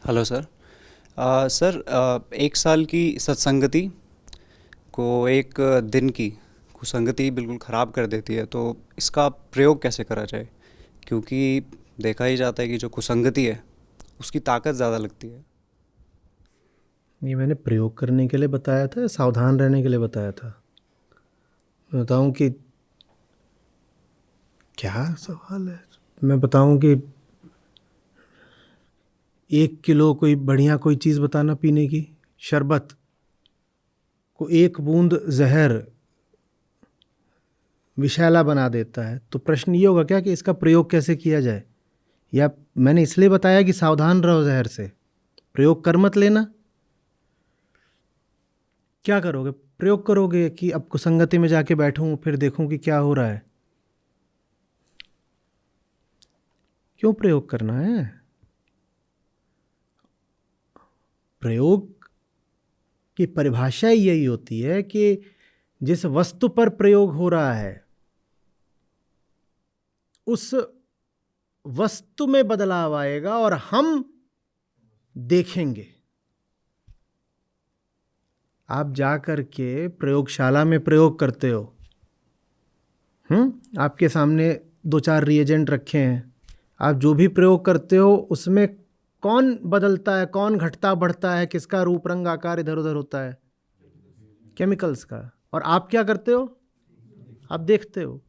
Hello sir. Sir, 1 साल की सत्संगति को एक दिन की कुसंगति बिल्कुल ख़राब कर देती है, तो इसका प्रयोग कैसे करा जाए? क्योंकि देखा ही जाता है कि जो कुसंगति है उसकी ताकत ज़्यादा लगती है। ये मैंने प्रयोग करने के लिए बताया था या सावधान रहने के लिए बताया था? मैं बताऊं कि क्या सवाल है? मैं बताऊं कि 1 किलो कोई बढ़िया कोई चीज़ बताना पीने की, शरबत को 1 बूंद जहर विषैला बना देता है, तो प्रश्न ये होगा क्या कि इसका प्रयोग कैसे किया जाए? या मैंने इसलिए बताया कि सावधान रहो जहर से, प्रयोग कर मत लेना। क्या करोगे? प्रयोग करोगे कि अब कुसंगति में जाके बैठूं फिर देखूं कि क्या हो रहा है? क्यों प्रयोग करना है? प्रयोग की परिभाषा ही यही होती है कि जिस वस्तु पर प्रयोग हो रहा है उस वस्तु में बदलाव आएगा और हम देखेंगे। आप जा कर के प्रयोगशाला में प्रयोग करते हो, आपके सामने 2-4 रिएजेंट रखे हैं, आप जो भी प्रयोग करते हो उसमें कौन बदलता है, कौन घटता बढ़ता है, किसका रूप रंग आकार इधर उधर होता है? केमिकल्स का। और आप क्या करते हो? आप देखते हो।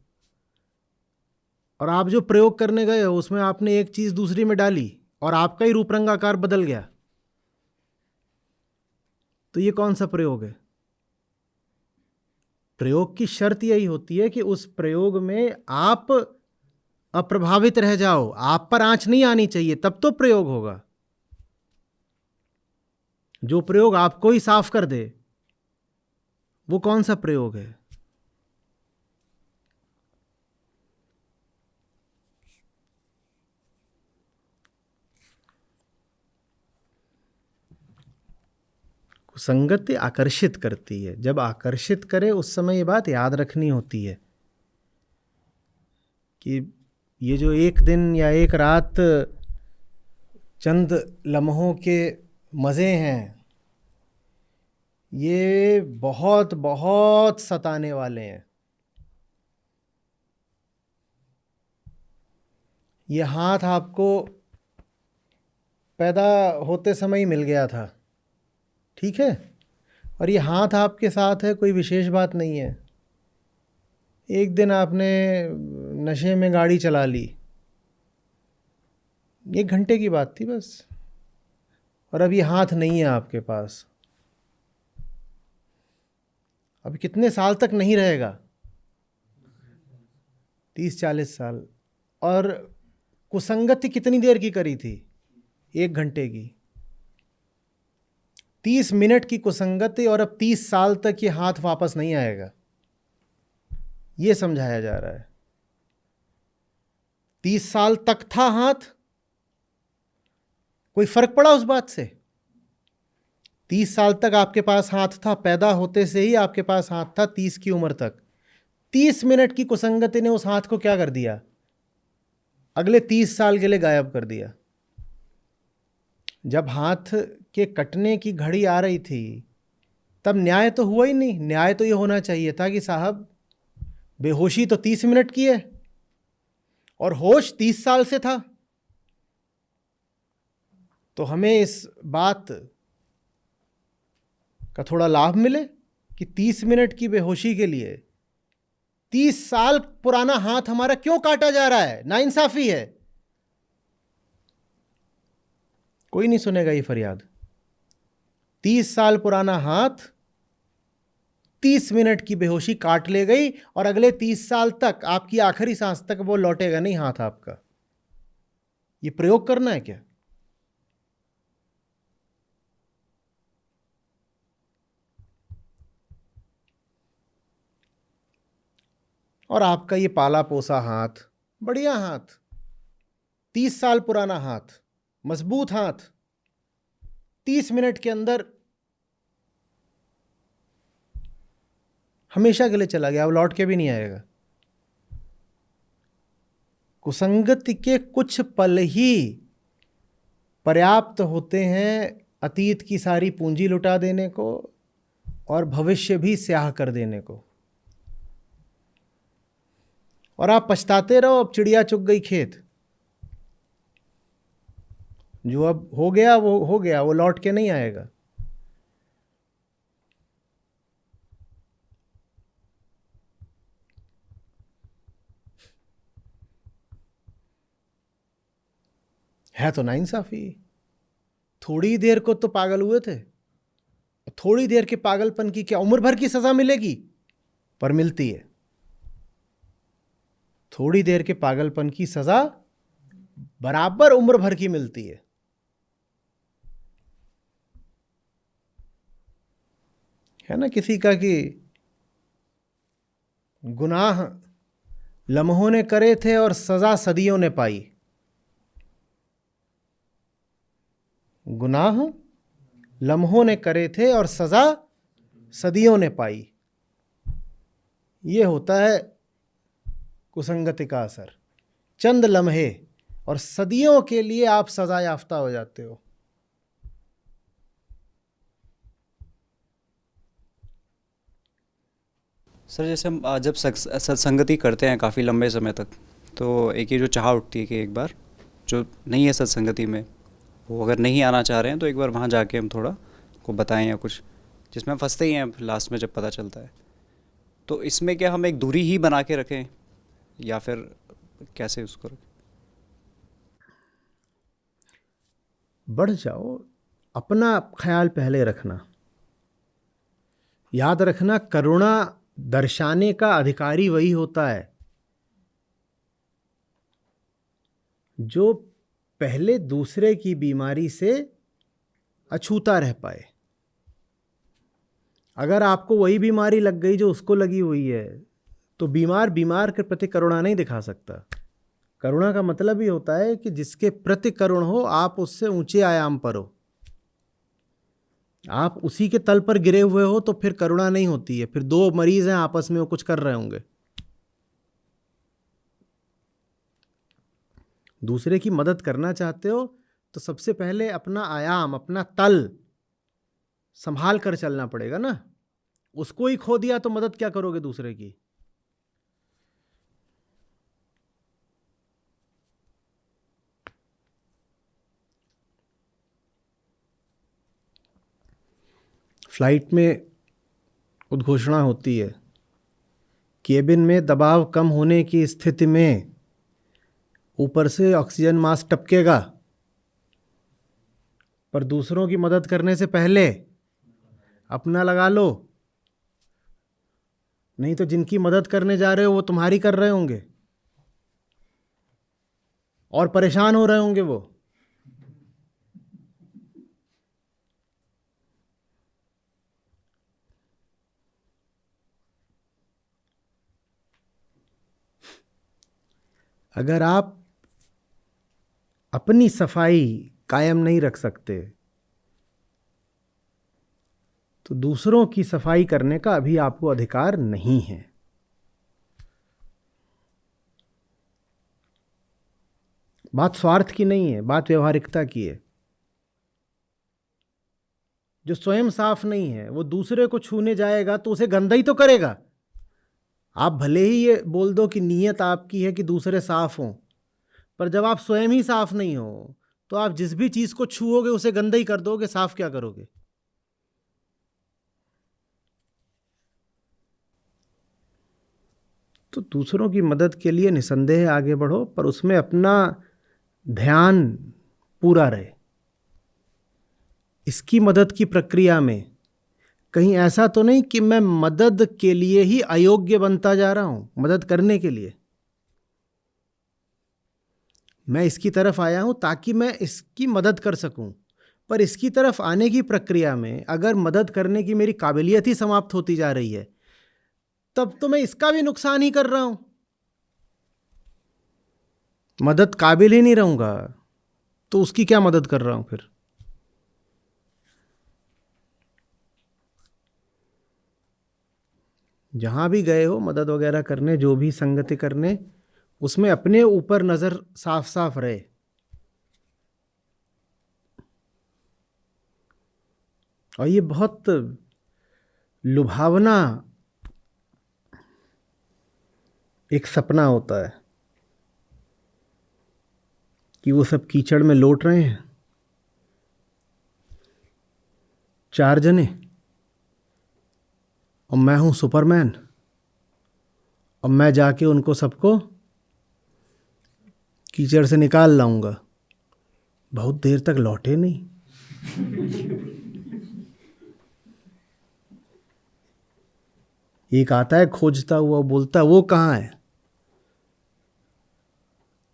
और आप जो प्रयोग करने गए हो उसमें आपने एक चीज दूसरी में डाली और आपका ही रूप रंग आकार बदल गया, तो ये कौन सा प्रयोग है? प्रयोग की शर्त यही होती है कि उस प्रयोग में आप अप्रभावित रह जाओ, आप पर आंच नहीं आनी चाहिए, तब तो प्रयोग होगा। जो प्रयोग आपको ही साफ कर दे वो कौन सा प्रयोग है? संगति आकर्षित करती है। जब आकर्षित करे उस समय ये बात याद रखनी होती है कि ये जो एक दिन या एक रात चंद लम्हों के मज़े हैं, ये बहुत बहुत सताने वाले हैं। ये हाथ आपको पैदा होते समय ही मिल गया था, ठीक है? और ये हाथ आपके साथ है, कोई विशेष बात नहीं है। एक दिन आपने नशे में गाड़ी चला ली, 1 घंटे की बात थी बस, और अब ये हाथ नहीं है आपके पास। अब कितने साल तक नहीं रहेगा? 30-40 साल। और कुसंगति कितनी देर की करी थी? 1 घंटे की। 30 मिनट की कुसंगति और अब 30 साल तक ये हाथ वापस नहीं आएगा, ये समझाया जा रहा है। 30 साल तक था हाथ, कोई फर्क पड़ा उस बात से? 30 साल तक आपके पास हाथ था, पैदा होते से ही आपके पास हाथ था, 30 की उम्र तक। 30 मिनट की कुसंगति ने उस हाथ को क्या कर दिया? अगले 30 साल के लिए गायब कर दिया। जब हाथ के कटने की घड़ी आ रही थी तब न्याय तो हुआ ही नहीं। न्याय तो ये होना चाहिए था कि साहब बेहोशी तो 30 मिनट की है और होश 30 साल से था, तो हमें इस बात का थोड़ा लाभ मिले कि 30 मिनट की बेहोशी के लिए 30 साल पुराना हाथ हमारा क्यों काटा जा रहा है? नाइंसाफी है। कोई नहीं सुनेगा ये फरियाद। 30 साल पुराना हाथ 30 मिनट की बेहोशी काट ले गई और अगले 30 साल तक, आपकी आखिरी सांस तक वो लौटेगा नहीं हाथ आपका। ये प्रयोग करना है क्या? और आपका ये पाला पोसा हाथ, बढ़िया हाथ, 30 साल पुराना हाथ, मजबूत हाथ, 30 मिनट के अंदर हमेशा के लिए चला गया, अब लौट के भी नहीं आएगा। कुसंगति के कुछ पल ही पर्याप्त होते हैं अतीत की सारी पूंजी लुटा देने को और भविष्य भी स्याह कर देने को, और आप पछताते रहो अब चिड़िया चुग गई खेत। जो अब हो गया वो हो गया, वो लौट के नहीं आएगा। है तो नाइंसाफी। थोड़ी देर को तो पागल हुए थे, थोड़ी देर के पागलपन की क्या उम्र भर की सजा मिलेगी? पर मिलती है। थोड़ी देर के पागलपन की सजा बराबर उम्र भर की मिलती है। है ना किसी का कि गुनाह लम्हों ने करे थे और सजा सदियों ने पाई। गुनाह लम्हों ने करे थे और सजा सदियों ने पाई। ये होता है कुसंगति का असर। चंद लम्हे और सदियों के लिए आप सजा याफ्ता हो जाते हो। सर जैसे हम जब सत्संगति करते हैं काफ़ी लंबे समय तक, तो एक ये जो चाह उठती है कि एक बार जो नहीं है सत्संगति में, वो अगर नहीं आना चाह रहे हैं तो एक बार वहाँ जाके हम थोड़ा को बताएं या कुछ, जिसमें हम फंसते ही हैं लास्ट में जब पता चलता है। तो इसमें क्या हम एक दूरी ही बना के रखें या फिर कैसे उसको रखें? बढ़ जाओ, अपना ख्याल पहले रखना। याद रखना, करुणा दर्शाने का अधिकारी वही होता है जो पहले दूसरे की बीमारी से अछूता रह पाए। अगर आपको वही बीमारी लग गई जो उसको लगी हुई है, तो बीमार के प्रति करुणा नहीं दिखा सकता। करुणा का मतलब ही होता है कि जिसके प्रति करुण हो, आप उससे ऊंचे आयाम पर हो, आप उसी के तल पर गिरे हुए हो, तो फिर करुणा नहीं होती है। फिर दो मरीज हैं आपस में, वो कुछ कर रहे होंगे। दूसरे की मदद करना चाहते हो तो सबसे पहले अपना आयाम, अपना तल संभाल कर चलना पड़ेगा ना। उसको ही खो दिया तो मदद क्या करोगे दूसरे की? फ्लाइट में उद्घोषणा होती है, केबिन में दबाव कम होने की स्थिति में ऊपर से ऑक्सीजन मास्क टपकेगा, पर दूसरों की मदद करने से पहले अपना लगा लो, नहीं तो जिनकी मदद करने जा रहे हो वो तुम्हारी कर रहे होंगे और परेशान हो रहे होंगे वो। अगर आप अपनी सफाई कायम नहीं रख सकते तो दूसरों की सफाई करने का अभी आपको अधिकार नहीं है। बात स्वार्थ की नहीं है, बात व्यवहारिकता की है। जो स्वयं साफ नहीं है वो दूसरे को छूने जाएगा तो उसे गंदा ही तो करेगा। आप भले ही ये बोल दो कि नीयत आपकी है कि दूसरे साफ हों, पर जब आप स्वयं ही साफ नहीं हो तो आप जिस भी चीज को छूओगे उसे गंदा ही कर दोगे, साफ क्या करोगे? तो दूसरों की मदद के लिए निसंदेह आगे बढ़ो, पर उसमें अपना ध्यान पूरा रहे। इसकी मदद की प्रक्रिया में कहीं ऐसा तो नहीं कि मैं मदद के लिए ही अयोग्य बनता जा रहा हूं। मदद करने के लिए मैं इसकी तरफ आया हूं ताकि मैं इसकी मदद कर सकूं, पर इसकी तरफ आने की प्रक्रिया में अगर मदद करने की मेरी काबिलियत ही समाप्त होती जा रही है, तब तो मैं इसका भी नुकसान ही कर रहा हूं। मदद काबिल ही नहीं रहूंगा तो उसकी क्या मदद कर रहा हूं फिर? जहां भी गए हो मदद वगैरह करने, जो भी संगति करने, उसमें अपने ऊपर नजर साफ साफ रहे। और ये बहुत लुभावना एक सपना होता है कि वो सब कीचड़ में लौट रहे हैं, 4 जने, और मैं हूं सुपरमैन, और मैं जाके उनको सबको कीचड़ से निकाल लाऊंगा। बहुत देर तक लौटे नहीं। एक आता है खोजता हुआ, बोलता वो कहाँ है?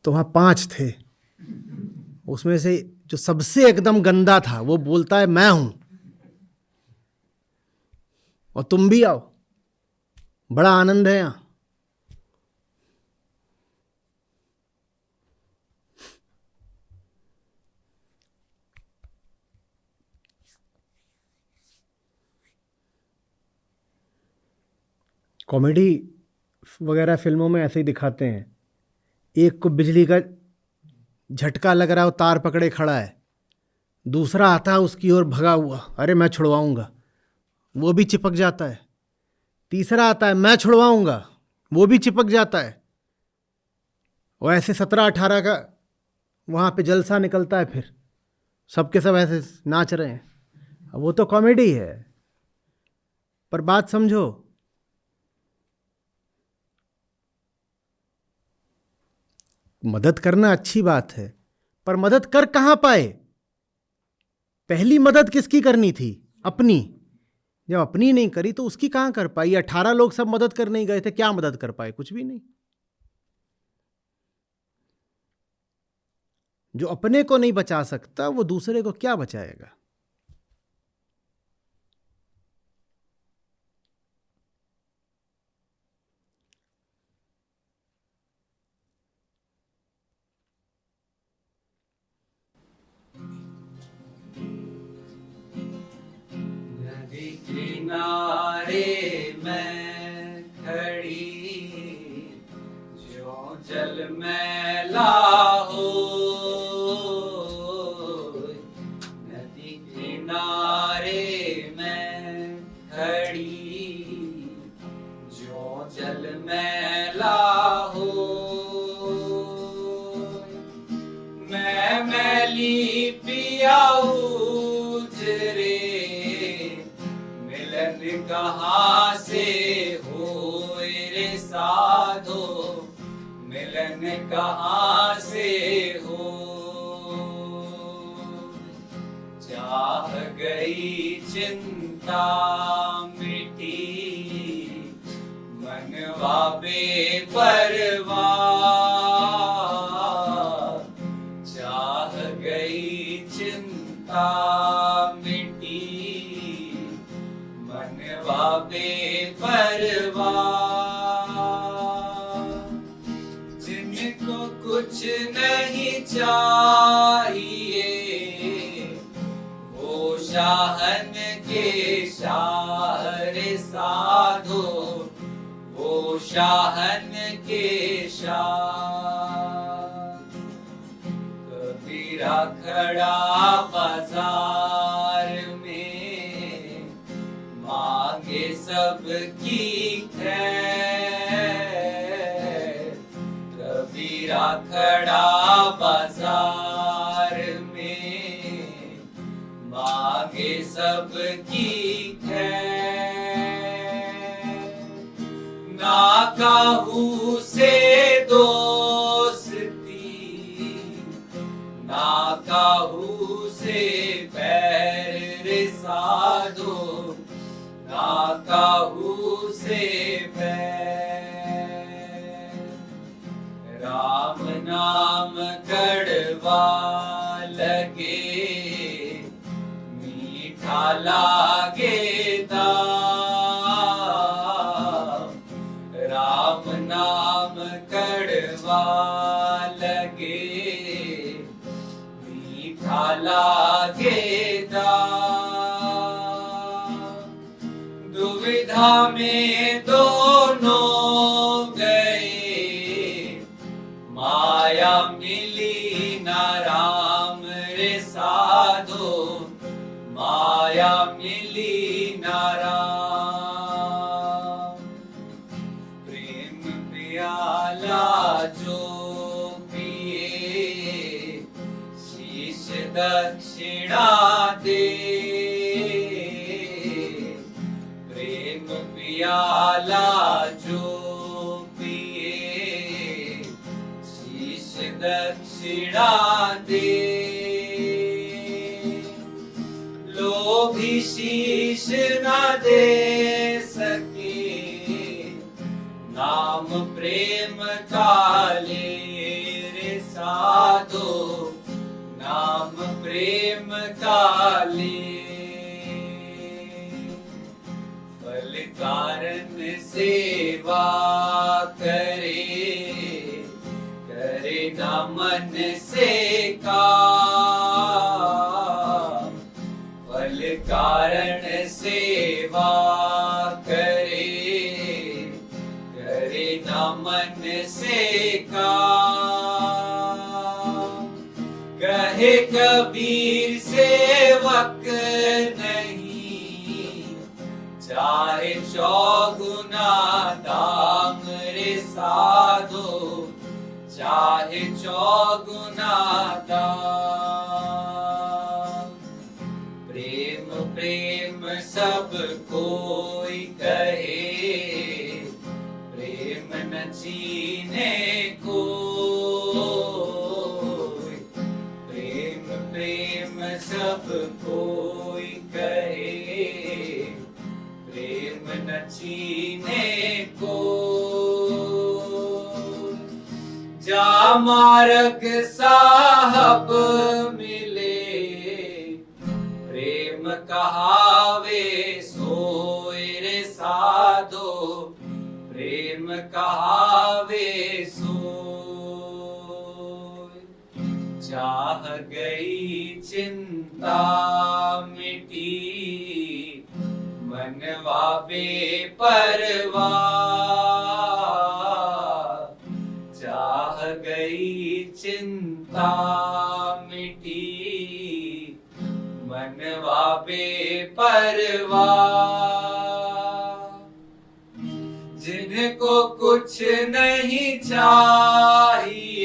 तो वहाँ 5 थे, उसमें से जो सबसे एकदम गंदा था वो बोलता है मैं हूं, और तुम भी आओ, बड़ा आनंद है यहां। कॉमेडी वगैरह फिल्मों में ऐसे ही दिखाते हैं, एक को बिजली का झटका लग रहा है, वो तार पकड़े खड़ा है, दूसरा आता है उसकी ओर भगा हुआ, अरे मैं छुड़वाऊंगा, वो भी चिपक जाता है, तीसरा आता है मैं छुड़वाऊंगा, वो भी चिपक जाता है, और ऐसे 17-18 का वहाँ पे जलसा निकलता है। फिर सबके सब ऐसे नाच रहे हैं। अब वो तो कॉमेडी है, पर बात समझो, मदद करना अच्छी बात है, पर मदद कर कहाँ पाए? पहली मदद किसकी करनी थी? अपनी। जब अपनी नहीं करी तो उसकी कहाँ कर पाई? 18 लोग सब मदद करने ही गए थे, क्या मदद कर पाए? कुछ भी नहीं। जो अपने को नहीं बचा सकता वो दूसरे को क्या बचाएगा? नदी किनारे मैं खड़ी, जो जल मैला हो। नदी किनारे मैं खड़ी, जो जल मैला हो। मैं मैली पियाऊ जरे, मिलन कहाँ से हो रे साधो, मिलन कहाँ से हो। चाह गई चिंता मिटी, मनवा बेपरवाह। चाह गई चिंता मिटी, मनवा बेपरवाह। जिनको कुछ नहीं चाहिए, वो शाहन के शाह रे साधो, वो शाहन के शाह। कबीरा खड़ा बाजार में, मांगे सबकी खैर। कबीरा खड़ा बाजार में, मांगे सबकी खैर। ना काहू से दोस्ती, ना काहू से बैर रे साधो, ना काहू से बैर। राम नाम कड़वा लगे, मीठा लागे दाम। राम नाम कड़वा लगे, मीठा लागे दाम। दुविधा में दोनों गए, माया मिली ना राम रे साधो, माया मिली नाराम। प्रेम प्याला जो पिए शीश दक्षिणा दे। प्रेम प्याला जो पिए शीश दक्षिणा दे। लोभी शीश न दे सके नाम प्रेम का ले रे साधो नाम प्रेम का ले। फल कारण सेवा करे करे न मन से काम। फल कारण सेवा करे करे न मन से काम। कहे कबीर सेवक नहीं चाहे चौगुना दाम रे साधो चाहे चौगुना दाम। प्रेम प्रेम सब कोई कहे प्रेम न चीने को। प्रेम प्रेम सब कोई कहे प्रेम न चीने को। जा मार्ग साहब मिले प्रेम कहावे सोए रे साधो प्रेम कहावे सोए। चाह गई चिंता मिटी मनवा बेपरवाह। चाह गई चिंता मिटी मनवा बेपरवाह। जिनको कुछ नहीं चाहिए